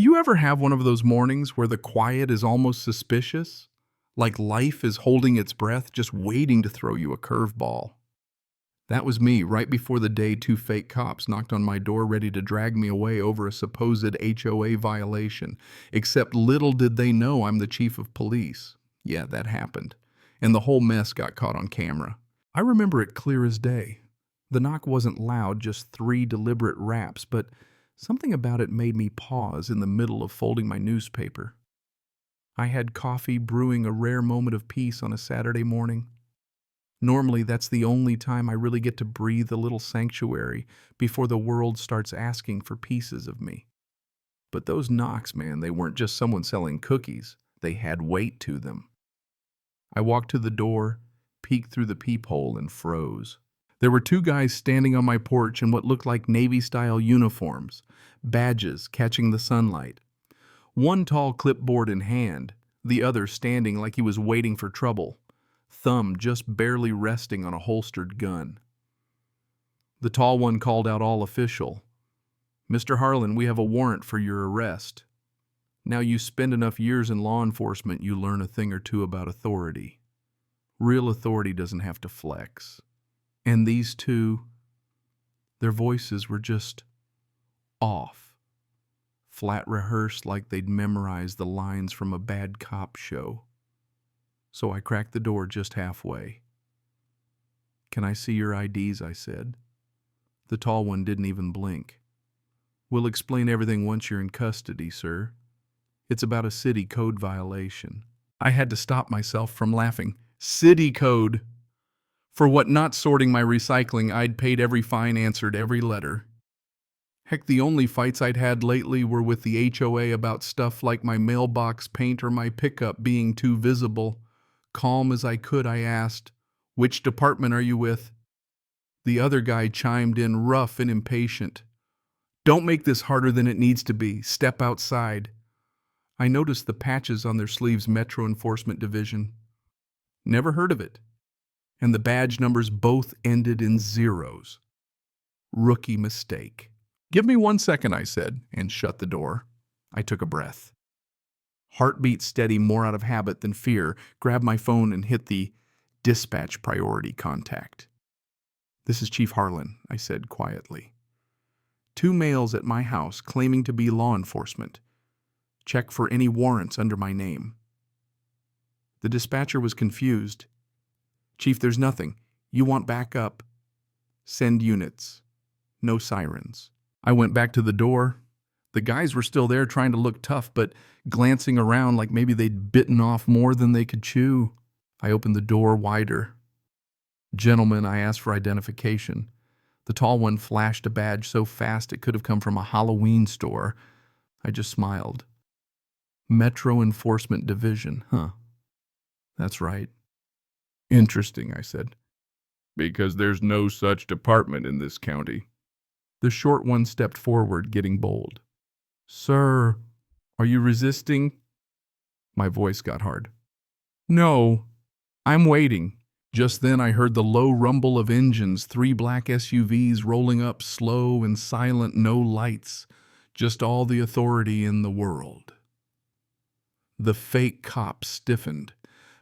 you ever have one of those mornings where the quiet is almost suspicious? Like life is holding its breath, just waiting to throw you a curveball. That was me right before the day two fake cops knocked on my door ready to drag me away over a supposed HOA violation. Except little did they know I'm the chief of police. Yeah, that happened. And the whole mess got caught on camera. I remember it clear as day. The knock wasn't loud, just 3 deliberate raps, but something about it made me pause in the middle of folding my newspaper. I had coffee, brewing a rare moment of peace on a Saturday morning. Normally, that's the only time I really get to breathe a little sanctuary before the world starts asking for pieces of me. But those knocks, man, they weren't just someone selling cookies. They had weight to them. I walked to the door, peeked through the peephole, and froze. There were 2 guys standing on my porch in what looked like Navy-style uniforms, badges catching the sunlight. One tall clipboard in hand, the other standing like he was waiting for trouble, thumb just barely resting on a holstered gun. The tall one called out all official. "Mr. Harlan, we have a warrant for your arrest." Now you spend enough years in law enforcement, you learn a thing or two about authority. Real authority doesn't have to flex. And these 2, their voices were just off, flat rehearsed like they'd memorized the lines from a bad cop show. So I cracked the door just halfway. "Can I see your IDs?" I said. The tall one didn't even blink. "We'll explain everything once you're in custody, sir. It's about a city code violation." I had to stop myself from laughing. City code! For what not sorting my recycling, I'd paid every fine, answered every letter. Heck, the only fights I'd had lately were with the HOA about stuff like my mailbox paint or my pickup being too visible. Calm as I could, I asked, "Which department are you with?" The other guy chimed in, rough and impatient. "Don't make this harder than it needs to be. Step outside." I noticed the patches on their sleeves, Metro Enforcement Division. Never heard of it. And the badge numbers both ended in zeros. Rookie mistake. "Give me 1 second, I said, and shut the door. I took a breath. Heartbeat steady, more out of habit than fear, grabbed my phone and hit the dispatch priority contact. "This is Chief Harlan," I said quietly. "2 males at my house claiming to be law enforcement. Check for any warrants under my name." The dispatcher was confused. "Chief, there's nothing. You want backup? Send units." No sirens. I went back to the door. The guys were still there trying to look tough, but glancing around like maybe they'd bitten off more than they could chew. I opened the door wider. "Gentlemen," I asked for identification. The tall one flashed a badge so fast it could have come from a Halloween store. I just smiled. "Metro Enforcement Division, huh? That's right." "Interesting," I said. "Because there's no such department in this county." The short one stepped forward, getting bold. "Sir, are you resisting?" My voice got hard. "No, I'm waiting." Just then I heard the low rumble of engines, 3 black SUVs rolling up, slow and silent, no lights, just all the authority in the world. The fake cops stiffened.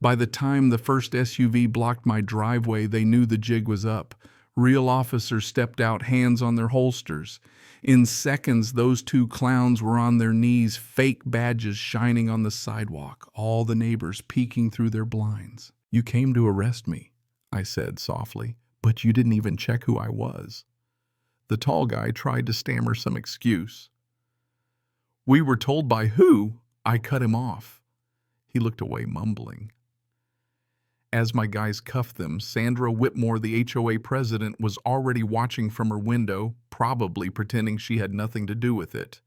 By the time the first SUV blocked my driveway, they knew the jig was up. Real officers stepped out, hands on their holsters. In seconds, those 2 clowns were on their knees, fake badges shining on the sidewalk, all the neighbors peeking through their blinds. "You came to arrest me," I said softly, "but you didn't even check who I was." The tall guy tried to stammer some excuse. "We were told by who?" I cut him off. He looked away, mumbling. As my guys cuffed them, Sandra Whitmore, the HOA president, was already watching from her window, probably pretending she had nothing to do with it.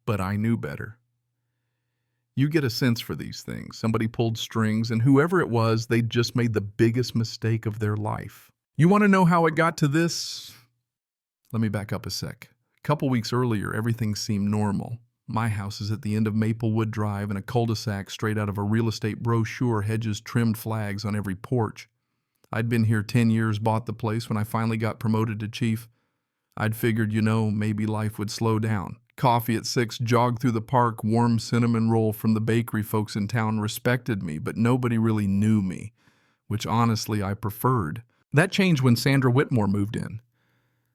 But I knew better. You get a sense for these things. Somebody pulled strings, and whoever it was, they'd just made the biggest mistake of their life. You want to know how it got to this? Let me back up a sec. A couple weeks earlier, everything seemed normal. My house is at the end of Maplewood Drive in a cul-de-sac straight out of a real estate brochure, hedges trimmed flags on every porch. I'd been here 10 years, bought the place when I finally got promoted to chief. I'd figured, maybe life would slow down. Coffee at 6, jog through the park, warm cinnamon roll from the bakery. Folks in town respected me, but nobody really knew me, which honestly I preferred. That changed when Sandra Whitmore moved in.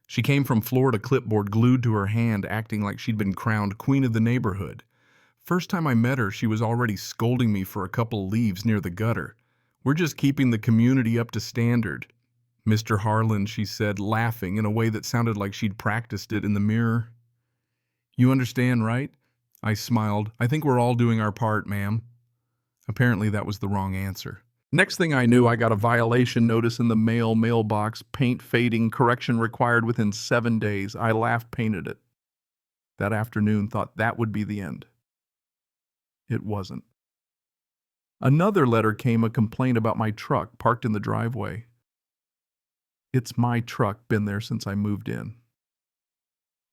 She came from Florida, clipboard glued to her hand, acting like she'd been crowned queen of the neighborhood. First time I met her, she was already scolding me for a couple leaves near the gutter. We're just keeping the community up to standard. Mr. Harlan, she said, laughing in a way that sounded like she'd practiced it in the mirror. You understand, right? I smiled. I think we're all doing our part, ma'am. Apparently that was the wrong answer. Next thing I knew, I got a violation notice in the mailbox, paint fading, correction required within 7 days. I laughed, painted it. That afternoon, thought that would be the end. It wasn't. Another letter came, a complaint about my truck parked in the driveway. It's my truck, been there since I moved in.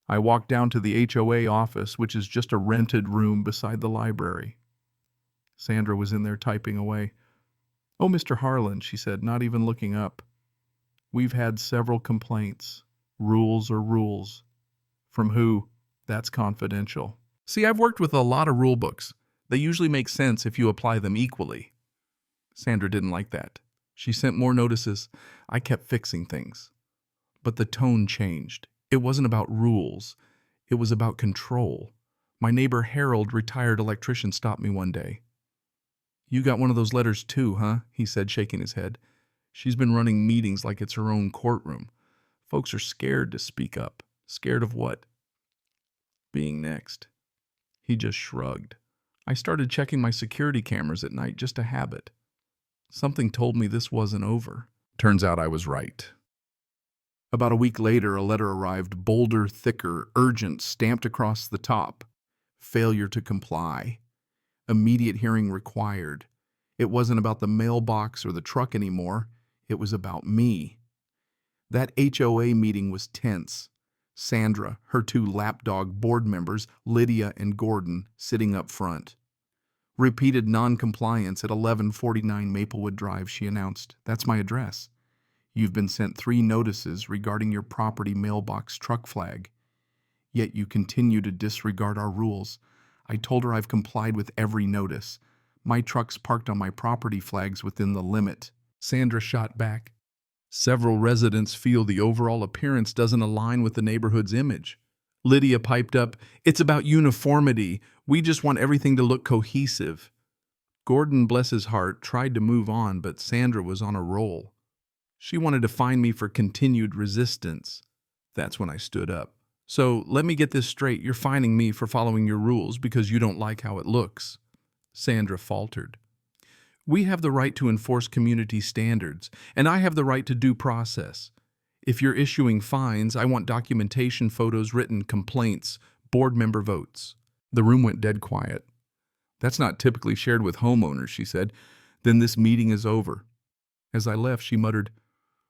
I walked down to the HOA office, which is just a rented room beside the library. Sandra was in there typing away. Oh, Mr. Harlan, she said, not even looking up. We've had several complaints. Rules are rules. From who? That's confidential. See, I've worked with a lot of rule books. They usually make sense if you apply them equally. Sandra didn't like that. She sent more notices. I kept fixing things. But the tone changed. It wasn't about rules. It was about control. My neighbor Harold, retired electrician, stopped me one day. You got one of those letters too, huh? He said, shaking his head. She's been running meetings like it's her own courtroom. Folks are scared to speak up. Scared of what? Being next. He just shrugged. I started checking my security cameras at night, just a habit. Something told me this wasn't over. Turns out I was right. About a week later, a letter arrived, bolder, thicker, urgent, stamped across the top. Failure to comply. Immediate hearing required. It wasn't about the mailbox or the truck anymore. It was about me. That HOA meeting was tense. Sandra, her two lapdog board members, Lydia and Gordon, sitting up front. Repeated non-compliance at 1149 Maplewood Drive, she announced. That's my address. You've been sent 3 notices regarding your property mailbox truck flag. Yet you continue to disregard our rules. I told her I've complied with every notice. My truck's parked on my property flags within the limit. Sandra shot back. Several residents feel the overall appearance doesn't align with the neighborhood's image. Lydia piped up, it's about uniformity. We just want everything to look cohesive. Gordon, bless his heart, tried to move on, but Sandra was on a roll. She wanted to fine me for continued resistance. That's when I stood up. So let me get this straight. You're fining me for following your rules because you don't like how it looks. Sandra faltered. We have the right to enforce community standards, and I have the right to due process. If you're issuing fines, I want documentation, photos, written complaints, board member votes. The room went dead quiet. That's not typically shared with homeowners, she said. Then this meeting is over. As I left, she muttered,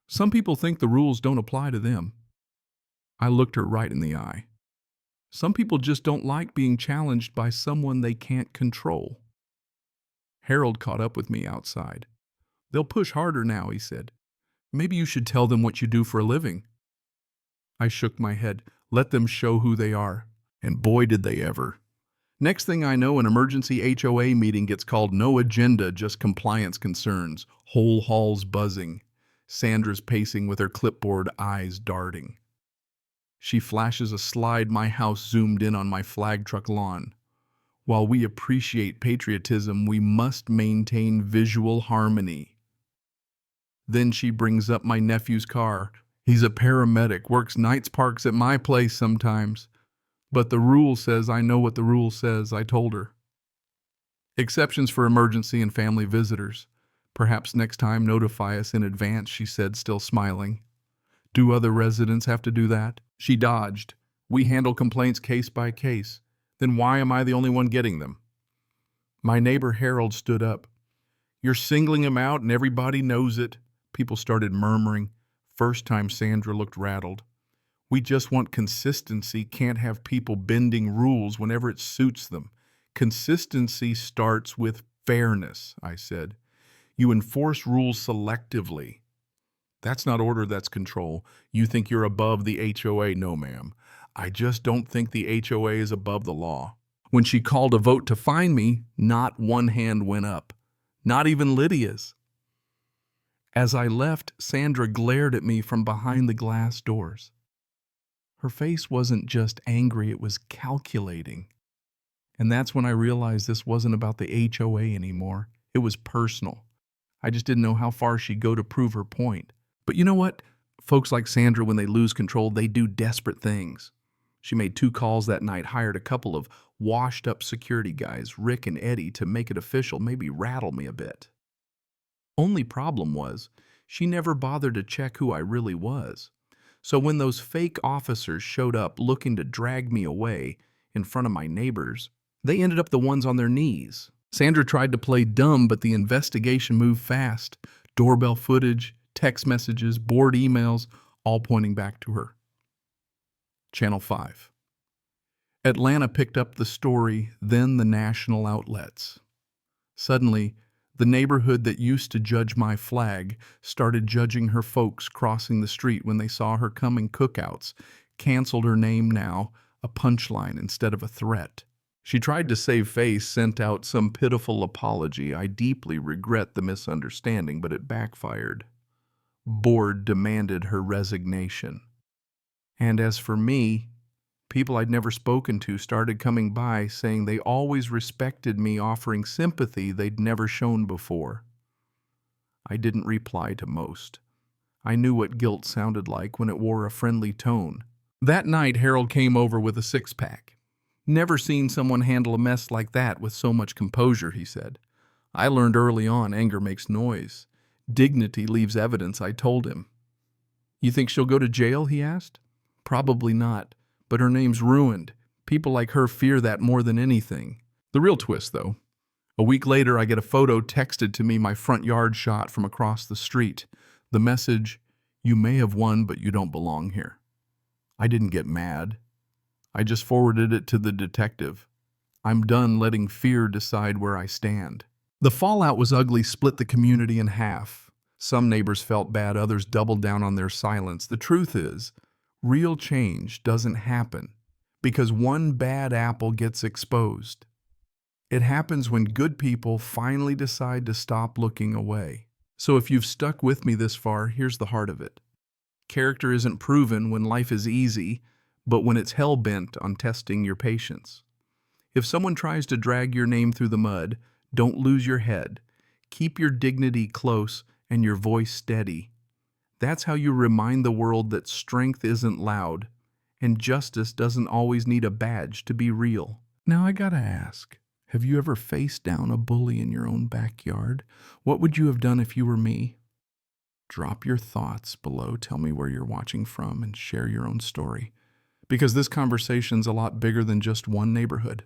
some people think the rules don't apply to them. I looked her right in the eye. Some people just don't like being challenged by someone they can't control. Harold caught up with me outside. They'll push harder now, he said. Maybe you should tell them what you do for a living. I shook my head. Let them show who they are. And boy, did they ever. Next thing I know, an emergency HOA meeting gets called. No agenda, just compliance concerns. Whole halls buzzing. Sandra's pacing with her clipboard, eyes darting. She flashes a slide. My house zoomed in on my flag truck lawn. While we appreciate patriotism, we must maintain visual harmony. Then she brings up my nephew's car. He's a paramedic, works nights, parks at my place sometimes. But the rule says I know what the rule says, I told her. Exceptions for emergency and family visitors. Perhaps next time notify us in advance, she said, still smiling. Do other residents have to do that? She dodged. We handle complaints case by case. Then why am I the only one getting them? My neighbor Harold stood up. You're singling him out and everybody knows it. People started murmuring. First time Sandra looked rattled. We just want consistency, can't have people bending rules whenever it suits them. Consistency starts with fairness, I said. You enforce rules selectively. That's not order, that's control. You think you're above the HOA? No, ma'am. I just don't think the HOA is above the law. When she called a vote to fine me, not one hand went up. Not even Lydia's. As I left, Sandra glared at me from behind the glass doors. Her face wasn't just angry, it was calculating. And that's when I realized this wasn't about the HOA anymore. It was personal. I just didn't know how far she'd go to prove her point. But you know what? Folks like Sandra, when they lose control, they do desperate things. She made 2 calls that night, hired a couple of washed-up security guys, Rick and Eddie, to make it official, maybe rattle me a bit. Only problem was, she never bothered to check who I really was. So when those fake officers showed up looking to drag me away in front of my neighbors, they ended up the ones on their knees. Sandra tried to play dumb, but the investigation moved fast. Doorbell footage, text messages, board emails, all pointing back to her. Channel 5. Atlanta picked up the story, then the national outlets. Suddenly, the neighborhood that used to judge my flag started judging her folks crossing the street when they saw her coming cookouts, canceled her name now, a punchline instead of a threat. She tried to save face, sent out some pitiful apology. I deeply regret the misunderstanding, but it backfired. Board demanded her resignation. And as for me, people I'd never spoken to started coming by saying they always respected me, offering sympathy they'd never shown before. I didn't reply to most. I knew what guilt sounded like when it wore a friendly tone. That night, Harold came over with a 6-pack. Never seen someone handle a mess like that with so much composure, he said. I learned early on anger makes noise. Dignity leaves evidence, I told him. You think she'll go to jail, he asked. Probably not, but her name's ruined. People like her fear that more than anything. The real twist, though. A week later, I get a photo texted to me, my front yard shot from across the street. The message, "You may have won, but you don't belong here." I didn't get mad. I just forwarded it to the detective. I'm done letting fear decide where I stand. The fallout was ugly, split the community in half. Some neighbors felt bad, others doubled down on their silence. The truth is, real change doesn't happen because one bad apple gets exposed. It happens when good people finally decide to stop looking away. So if you've stuck with me this far, here's the heart of it. Character isn't proven when life is easy, but when it's hell-bent on testing your patience. If someone tries to drag your name through the mud, don't lose your head. Keep your dignity close and your voice steady. That's how you remind the world that strength isn't loud, and justice doesn't always need a badge to be real. Now I gotta ask, have you ever faced down a bully in your own backyard? What would you have done if you were me? Drop your thoughts below, tell me where you're watching from, and share your own story. Because this conversation's a lot bigger than just one neighborhood.